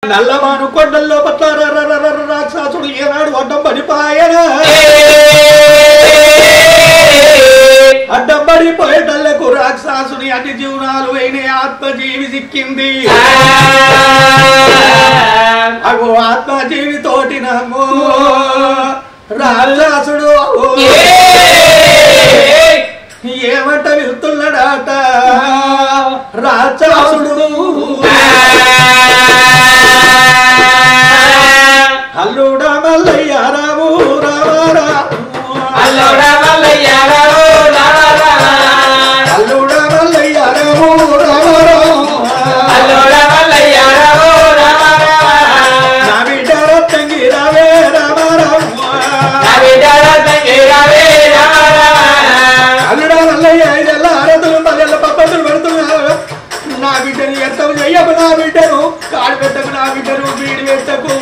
నల్లమాను కొండల్లో పట్ల రాక్షసుడు ఏనాడు అడ్డం పడిపాయన అడ్డం పడిపోయేటళ్లకు రాక్షసుని అన్ని జీవనాలు అయిన ఆత్మజీవి సిక్కింది అగో ఆత్మజీవి తోటి నమ్మో రాక్షసుడు ఏమంట వెళ్తున్నాడాట రాక్షసుడు అల్లుడా మల్లయ్య రాము రామారా అల్లుడా మల్లయ్య రాము రామారా అల్లుడా మల్లయ్య రాము రామారా అల్లుడా మల్లయ్య రాము రామారా నా బిడ్డ రత్నంగి రావే రామారా నా బిడ్డ రత్నంగి రావే రామారా అల్లుడా మల్లయ్య ఐదెల్ల ఆరతులు పదెల్ల పప్పతులు పెడుతున్నారు నా బిడ్డను ఎంతం చెయ్యకు నా బిడ్డను కాడు పెట్టకు నా బిడ్డను వీడి పెట్టకు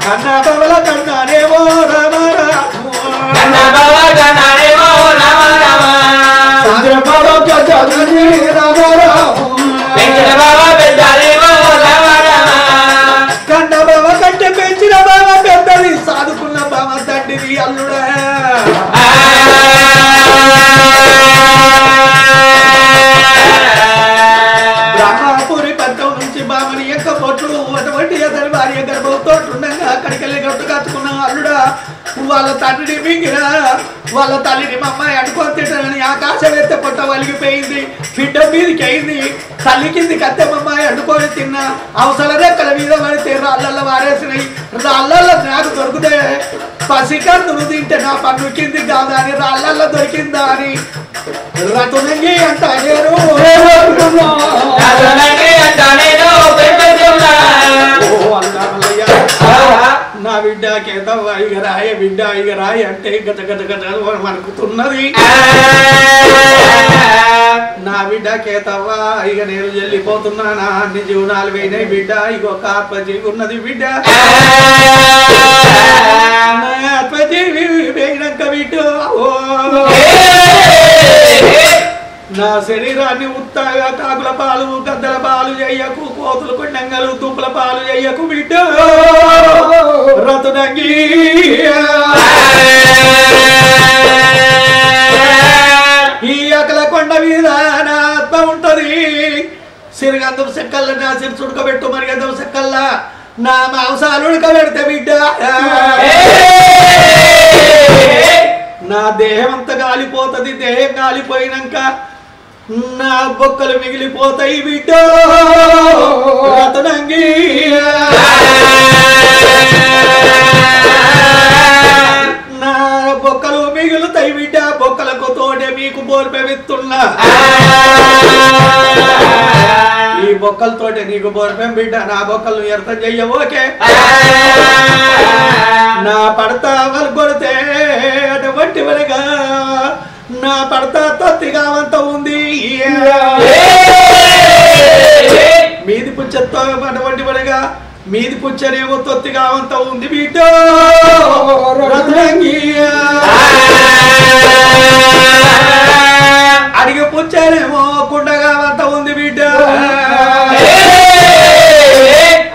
కన్నా బవల కన్నానేమో రామారా కన్నా బవల కన్నానేమో రామారా చంద్రబాబు చదువుని రామారా వెంకటబాబు పెద్దనేమో రామారా కన్నా బావ కంటే పెంచిన బావ పెద్దది సాదుకున్న బావ తండ్రిది అల్లుడా బ్రహ్మపురి పంతం నుంచి బామని యొక్క పొట్లు అటువంటి అతని భార్య గర్భంతో ఉండగా అక్కడికి వెళ్ళి గట్టు కట్టుకున్న అల్లుడా వాళ్ళ తండ్రిని మింగిరా వాళ్ళ తల్లిని మా అమ్మాయి అడుకొని తింటానని ఆకాశం ఎత్తే పొట్ట వలిగిపోయింది బిడ్డ మీదకి అయింది తల్లి కిందికి అత్తే మా అమ్మాయి అడుకొని తిన్నా అవసర రెక్కల మీద పడితే రాళ్ళల్లో వారేసినాయి రాళ్ళల్లో నాకు దొరికితే పసికందులు తింటే నా పన్ను కింది కాదా అని రాళ్ళల్లో దొరికిందా అని రతునంగి అంట నా బిడ్డ కేతవ్వ ఇక రాయ బిడ్డ ఇక రాయి అంటే గత గత గత మనకుతున్నది నా బిడ్డ కేతవ్వ ఇక నేను వెళ్ళిపోతున్నానా అన్ని జీవనాలు పోయినాయి బిడ్డ ఇక ఒక ఆత్మజీవి ఉన్నది బిడ్డ ఆత్మజీవి పోయినాక బిడ్డ నా శరీరాన్ని ఉత్తగా కాకుల పాలు గద్దల పాలు చెయ్యకు కోతులు కొండంగలు దుంపల పాలు చెయ్యకు బిడ్డ రతునంగి ఈ అకల కొండ మీద నా ఆత్మ ఉంటది సిరిగంధం చెక్కల్ల నా సిరి చుడకబెట్టు మరిగంధం చెక్కల్ల నా మాంసాలు ఉడకబెడితే బిడ్డ నా దేహం అంతా గాలిపోతుంది దేహం గాలిపోయినాక నా బొక్కలు మిగిలిపోతాయి బిడ్డ రతనంగి నా బొక్కలు మిగులుతాయి బిడ్డ బొక్కలకు తోటే మీకు బోర్పెవిస్తున్నా ఈ బొక్కలతోటే నీకు బోర్పెం బిడ్డ నా బొక్కలు వ్యర్థం చెయ్యబోకే నా పడతా వాళ్ళు కొడితే అటువంటి వరగా నా పడతా తొత్తిగా వంత ఉంది మీది పుచ్చతో అటువంటి వరగా మీది పుచ్చనేమో తొత్తిగా వంత ఉంది బిడ్డ అడిగి పుచ్చనేమో కుండగా వంత ఉంది బిడ్డ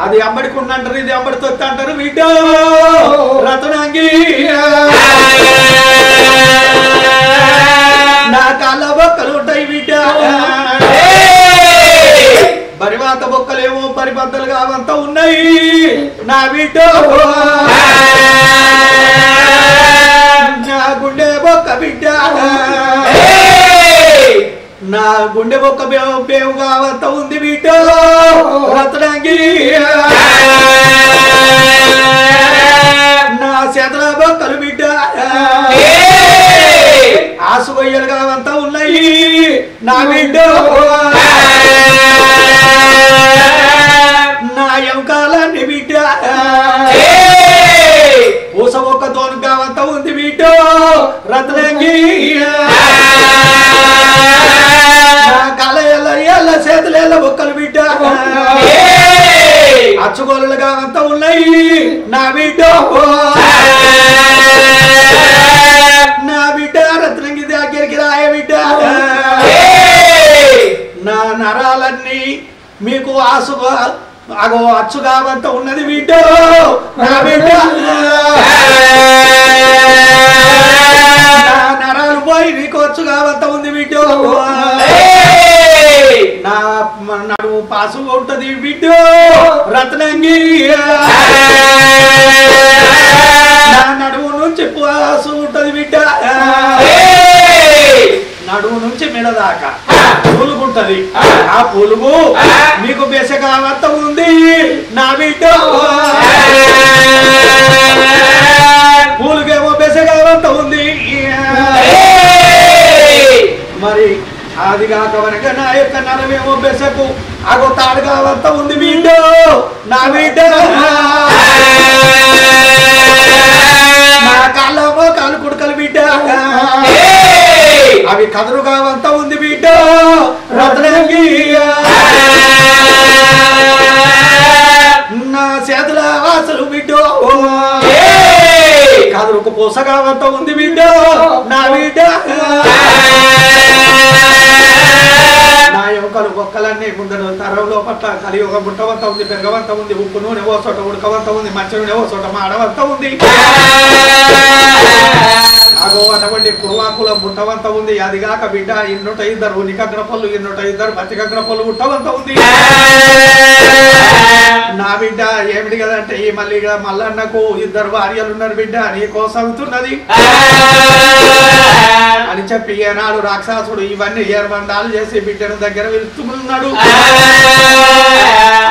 అది అమ్మడికి ఉండంటారు ఇది అమ్మడి తొత్తి అంటారు బిడ్డ రతనంగి నా కాళ్ళ బొక్కలు ఉంటాయి బిడ్డ బరివాత బొక్కలేమో పరిబద్దలు కావంతా ఉన్నాయి నా బిడ్డ నా గుండె బొక్క బిడ్డ నా గుండె బొక్క బేవు కావంతా ఉంది బిడ్డ రతనంగి నా చేతల బొక్కలు బిడ్డ ఆసుగొయ్యలు కావంతా ఉన్నాయి నా బిడ్డ నా ఎముకాలన్నీ బిడ్డ పూస ఒక్క తోను కావంతా ఉంది బిడ్డ రతనంగి నా కళ ఎల్ల చేతులు ఎల్ల బొక్కలు బిడ్డ అచ్చుగోలు కావంతా ఉన్నాయి నా బిడ్డ నా బిడ్డ రత్నంగి దగ్గరికి రాయ బిడ్డ ఫలాలన్నీ మీకు ఆసుగా అగో అచ్చుగా వంత ఉన్నది బిడ్డ నా బిడ్డ నరాలు పోయి నీకు వచ్చుగా వంత ఉంది బిడ్డ నా నడుము పాసు ఉంటది బిడ్డ రత్నంగి నా నడుము నుంచి పాసు ఉంటది బిడ్డ నడుము నుంచి మెడ దాకా పూలుగుంటది ఆ పూలుగు నీకు బెసగావంత ఉంది నా బిడ్డ పూలుగేమో బెసగావంత ఉంది మరి అది కాక వనక నా యొక్క నరమేమో బెసకు అగో తాడుగావంత ఉంది బిడ్డ నా బిడ్డ నా కాళ్ళమో కాలు కుడుకలు బిడ్డ అవి కదురుగావంత ఉంది బిడ్డ రత్నంగి నా చేతుల వాసలు బిడ్డ కదురుకు పూసగావంత ఉంది బిడ్డ నా బిడ్డ నా యొక్కలు బొక్కలన్నీ ముందర తరంలో పట్ల కలియుగ బుట్టవంత ఉంది పెరగవంత ఉంది ఉప్పు నూనె ఓ చోట ఉడకవంత ఉంది మంచి నూనె ఓ చోట మాడవంత ఉంది అగో అటువంటి కురువాకుల బుట్టవంత ఉంది అదిగాక బిడ్డ ఇన్నుట ఇద్దరు నికగ్ర పళ్ళు ఇన్నుట ఇద్దరు పచ్చికగ్ర పళ్ళు బుట్టవంత ఉంది నా బిడ్డ ఏమిటి కదంటే ఈ మళ్ళీ మల్లన్నకు ఇద్దరు భార్యలు ఉన్నారు బిడ్డ నీ కోసంతున్నది అని చెప్పి ఏనాడు రాక్షసుడు ఇవన్నీ ఏర్బండాలు చేసి బిడ్డను దగ్గర వెళ్తున్నాడు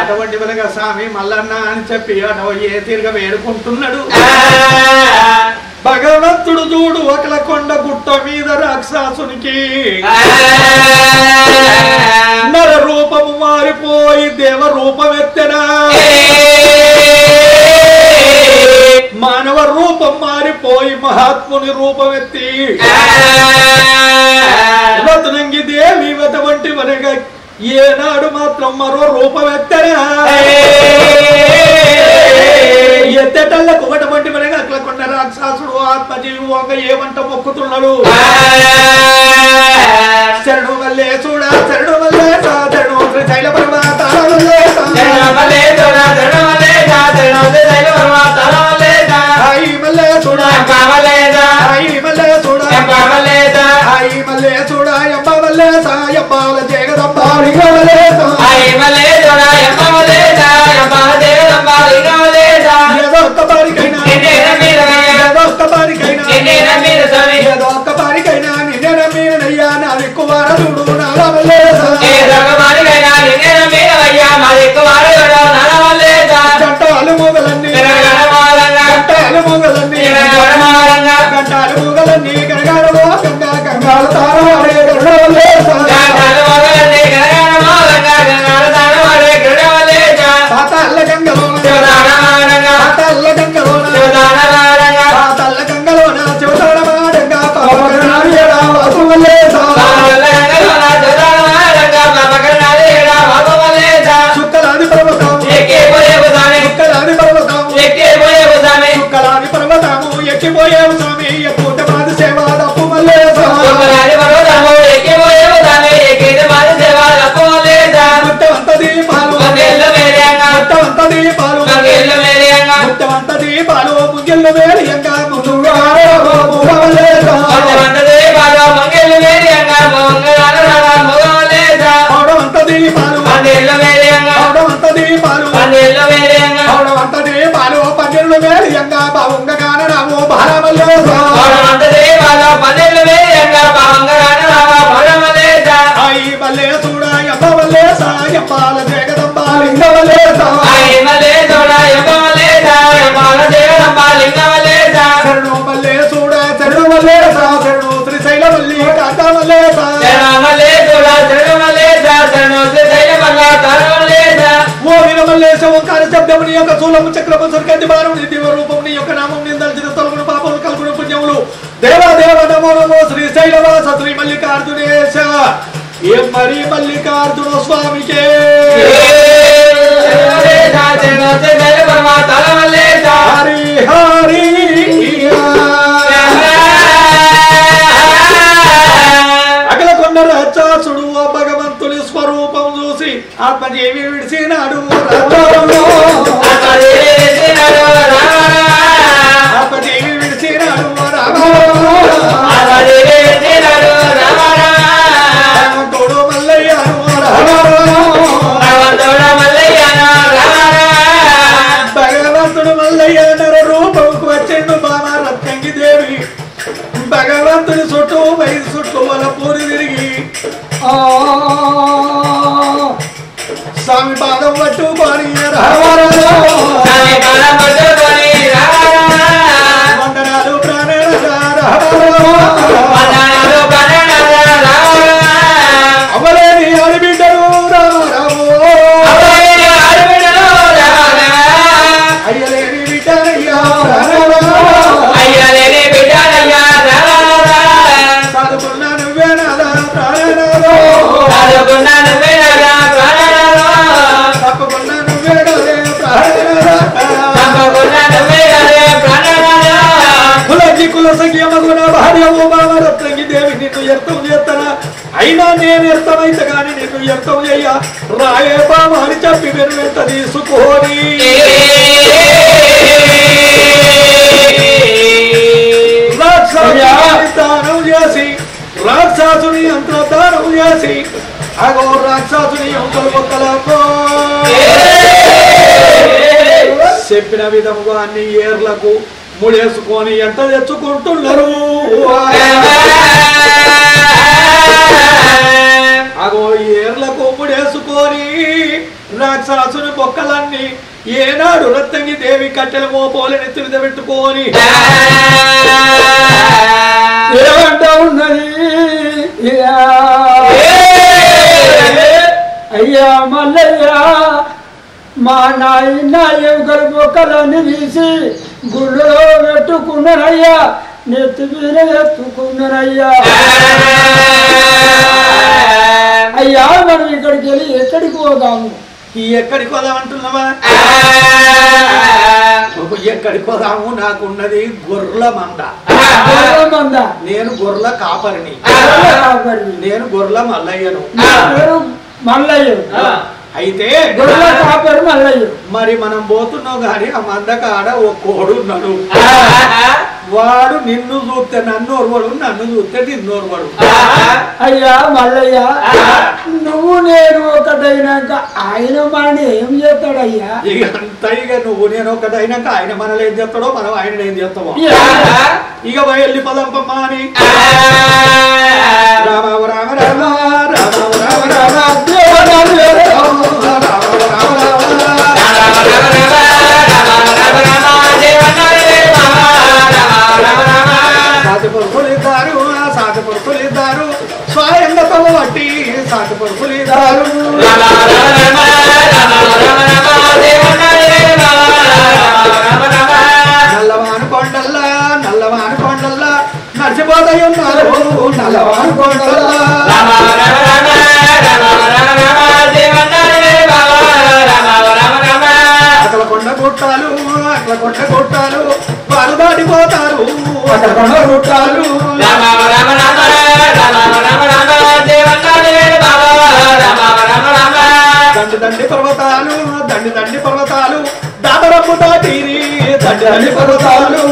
అటువంటి వెనక స్వామి మల్లన్న అని చెప్పి ఏ తీరుగా వేడుకుంటున్నాడు భగవంతుడు చూడు ఒకల కొండ గుట్ట మీద రాక్షసునికి నర రూపము మారిపోయి దేవ రూపం ఎత్తనా మానవ రూపం మారిపోయి మహాత్ముని రూపం ఎత్తి రత్నంగి దేవి అటువంటి వనక ఏనాడు మాత్రం మరో రూపం ఎత్తనా ఎత్తటల్లకు ఒకటువంటి వనక అట్లా కొండ రాక్షసుడు ఆత్మజీవంగా ఏమంట మొక్కుతున్నాడు శరణు వల్లే చూడ శరణు వల్లే శరణు శ్రీశైల పర్వత చక్రము సుర్గంధి బాణముని దివ్య రూపం నీ యొక్క నామం నిందల్చిన తొలగును పాపములు కలుగును పుణ్యములు దేవ దేవ నమో నమో శ్రీశైలవాస శ్రీ మల్లికార్జునేశ ఏ మరి మల్లికార్జున స్వామికే హరి హరి అగల కొండ రాక్షసుడు భగవంతుని స్వరూపం చూసి ఆత్మజీవి విడిచినాడు ఆత్మజీవి విడిచినాడు తోడు మల్లయ్యాను భగవంతుడు మల్లయ్య నర రూపంకు వచ్చిండు బామా రత్నంగి దేవి భగవంతుడి చుట్టూ వయసు చుట్టూ వాళ్ళ పూరి తిరిగి స్వామి పాదం పట్టుకొని వందనాలు అవలేని ఆడబిడ్డలు రామారావు అయ్యలేని బిడ్డనయ్యా చదువుకున్నా నువ్వేనాదా ప్రాణనాదో తప్పకుండా నువ్వేనాదే ప్రాణనాదా కులకి కుల సంఖ్యమగున భార్యవు బామ రత్నంగి దేవి నిన్ను ఎర్తం చేస్తానా అయినా నేను ఎర్తమైతే గాని నిన్ను ఎర్తం చెయ్యా రాయే బామ అని చెప్పి నేను ఎంత తీసుకోని దానం చేసి రాక్షసుని అంత దానం చేసి అగో రాక్షసుని అంతలు ఒక్కలకు చెప్పిన విధముగా అన్ని ఏర్లకు ముడేసుకొని ఎంత తెచ్చుకుంటున్నారు అగో ఏర్లకు ముడేసుకొని రాక్షసుని బొక్కలన్నీ ఏనాడు రత్నంగి దేవి కట్టెల మోపోలని తిరిద పెట్టుకొని ఏమంటా ఉన్నది అయ్యా మల్లయ్య మా నాయన ఎవరి బొక్కలన్నీ తీసి గుళ్ళో పెట్టుకున్నారయ్యా నెత్తి మీద ఎత్తుకున్నారయ్యా అయ్యా మనం ఇక్కడికి వెళ్ళి ఎక్కడికి పోదాము ఎక్కడికి పోదామంటున్నావా ఎక్కడికి పోదాము నాకున్నది గొర్రెల మంద నేను గొర్రెల కాపరిని నేను గొర్రెల మల్లయ్యను మల్లయ్య అయితే గొర్రెల కాపరి మల్లయ్య మరి మనం పోతున్నాం గాని ఆ మంద కాడ ఓ కోడున్నాడు వాడు నిన్ను చూస్తే నన్ను ఓర్వడు నన్ను చూస్తే నిన్ను ఓర్వడు అయ్యా మల్లయ్య నువ్వు నేను ఒకటైనాక ఆయన మనని ఏం చేస్తాడయ్యా ఇక అంత ఇక నువ్వు నేను ఒకటైనాక ఆయన మనల్ని ఏం చేస్తాడో మనం ఆయన ఏం చేస్తామో ఇక వెళ్ళి పదంపమ్మా అని రామ రామ రామ రామ రామ రామ సాటి పరుపులిద్దారు స్వయంగా బట్టి సాటి పరుపులిద్దారు నల్లవాను కొండల్లా నడిచిపోతాయి ఉన్నారు నల్లవాను కొండల్లా అక్కడ కొండ గుట్టాలు వారు దాటిపోతారు అక్కడ కొండ గుట్టాలు దండి పర్వతాలు దాబరమ్ము దాటిరి దండి పర్వతాలు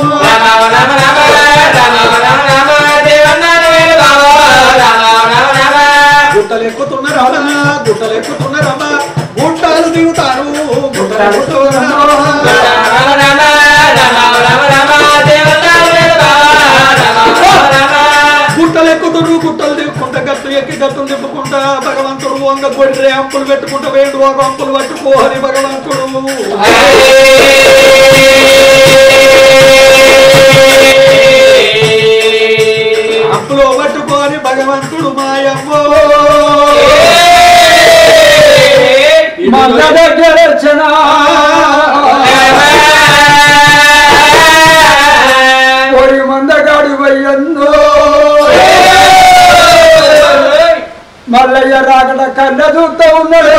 గుట్టలెక్కుతున్నారమ్మా గుట్టాలు దిగుతారు గుట్టలెక్కుతున్నారు గుట్టలు దిగుకుంటా గట్టు ఎక్కి గట్టులు తిప్పుకుంటా భగవంతుడు వంగ కొడి అంపులు పెట్టుకుంటా వేడు ఒక అంపులు పట్టుకోని భగవంతుడు అంపులో పట్టుకోని భగవంతుడు మాయమ్మో మల్ల దగ్గర ఒడి మందగాడి వయ్యన్నో మల్లయ్య రాకడ కళ్ళ చూస్తూ ఉన్నాడు